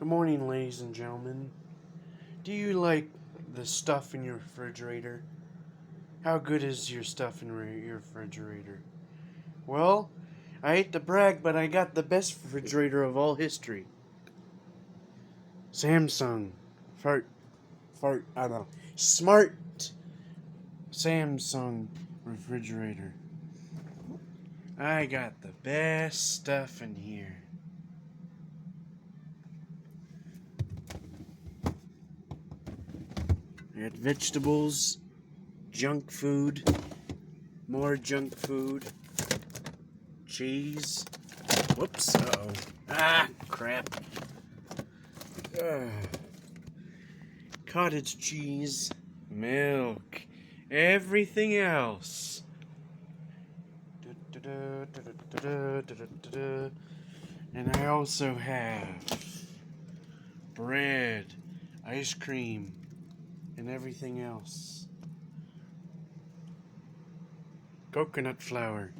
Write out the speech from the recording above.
Good morning, ladies and gentlemen. Do you like the stuff in your refrigerator? How good is your stuff in your refrigerator? Well, I hate to brag, but I got the best refrigerator of all history. Samsung. I don't know. Smart Samsung refrigerator. I got the best stuff in here. I got vegetables, junk food, more junk food, cheese. Whoops, uh-oh. Ah, crap. Cottage cheese, milk, everything else. And I also have bread, ice cream, and everything else. Coconut flour.